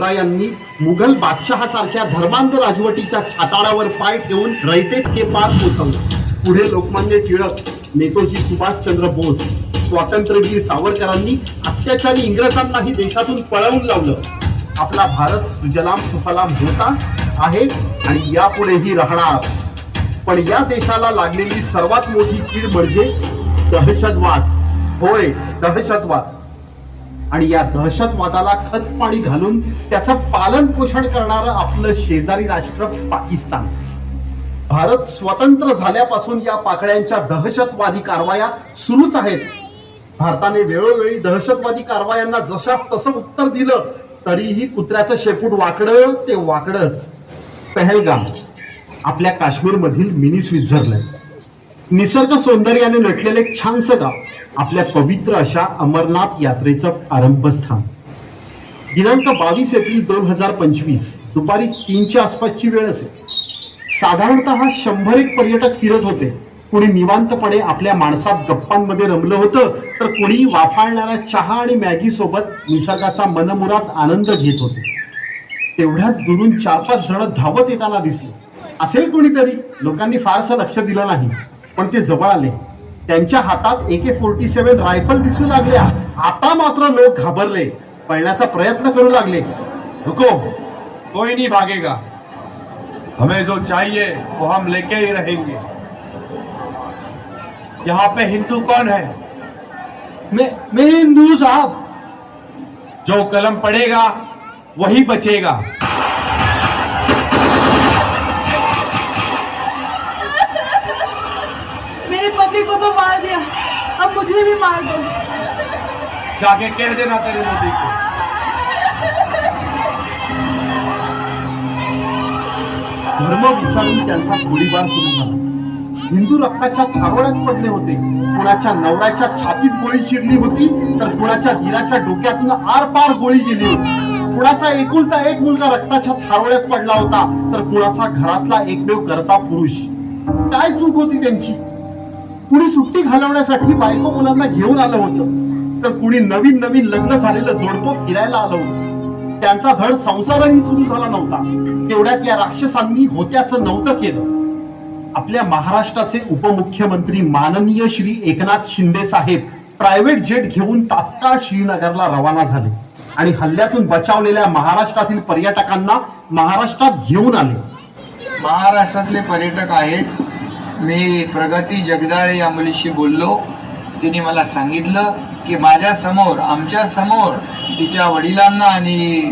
यांनी मुघल बादशहासारख्या धर्मांध राजवटीच्या छाताळावर पाय ठेवून रयतेत हे पार पोचवलं. पुढे लोकमान्य टिळक, नेताजी सुभाषचंद्र बोस, स्वातंत्र्यवीर सावरकरांनी अत्याचारी इंग्रजांनाही देशातून पळवून लावलं. आपला भारत सुजलाम सुफलाम होता आहे आणि यापुढेही राहणार. पण या देशाला लागलेली सर्वात मोठी कीड म्हणजे दहशतवाद. होय, दहशतवाद. आणि या दहशतवादाला खत पाणी घालून त्याचं पालन पोषण करणारं आपलं शेजारी राष्ट्र पाकिस्तान. भारत स्वतंत्र झाल्यापासून या पाकड्यांच्या दहशतवादी कारवाया सुरूच आहेत. भारताने वेळोवेळी दहशतवादी कारवायांना जशास तसं उत्तर दिलं, तरीही कुत्र्याचं शेपूट वाकडं ते वाकडंच. पहलगाम आपल्या काश्मीर मधील मिनी स्वित्झर्लंड, निसर्ग सौंदर्याने नटलेले एक छानसं गाव, आपल्या पवित्र अशा अमरनाथ यात्रेचं आरंभस्थान. दिनांक 22 एप्रिल 2025 दुपारी 3च्या आसपासची वेळ असेल. साधारणतः 100 पर्यटक फिरत होते. कुणी निवांतपणे आपल्या माणसात गप्पांमध्ये रमलं होतं, तर कुणी वाफाळणाऱ्या चहा आणि मॅगी सोबत निसर्गाचा मनमुराद आनंद घेत होते. तेवढ्यात दुरून 4-5 जण धावत येताना दिसले. असेल कोणीतरी, लोकांनी फारसं लक्ष दिलं नाही. पण ते जवळ आले. त्यांच्या हातात AK-47 रायफल दिसू लागल्या. आता मात्र लोक घाबरले, पळण्याचा प्रयत्न करू लागले. रुको, कोई नहीं भागेगा. हमें जो चाहिए वो हम लेके ही रहेंगे. यहाँ पे हिंदू कौन है? मैं हिंदू साहब. जो कलम पढ़ेगा वही बचेगा. मेरे पति को तो मार दिया, अब मुझे भी मार दो. जाके कह देना तेरे मोदी को. धर्म विचारून त्यांचा गोळीबार सुरू झाला. हिंदू रक्ताच्या थारोळ्यात पडले होते. कुणाच्या नवऱ्याच्या छातीत गोळी शिरली होती, तर कुणाच्या दिराच्या डोक्यातून आरपार गोळी गेली होती. कुणाचा एकुलता एक मुलगा रक्ताच्या थारोळ्यात पडला होता, तर कुणाचा घरातला एकमेव करता पुरुष. काय चूक होती त्यांची? कुणी सुट्टी घालवण्यासाठी बायको मुलांना घेऊन आलं होतं, तर कुणी नवीन नवीन लग्न झालेलं जोडपं फिरायला आलं होतं. त्यांचा धड संसारही सुरू झाला नव्हता. तेवढ्यात या राक्षसांनी होत्याचं नव्हतं केलं. आपल्या महाराष्ट्राचे उपमुख्यमंत्री माननीय श्री एकनाथ शिंदे साहेब प्रायव्हेट जेट घेऊन तात्काळ श्रीनगरला रवाना झाले आणि हल्ल्यातून बचावलेल्या महाराष्ट्रातील पर्यटकांना महाराष्ट्रात घेऊन आले. महाराष्ट्रातले पर्यटक आहेत. मी प्रगती जगदाळे या मुलीशी बोललो. तिने मला सांगितलं की माझ्या समोर, आमच्या समोर तिच्या वडिलांना आणि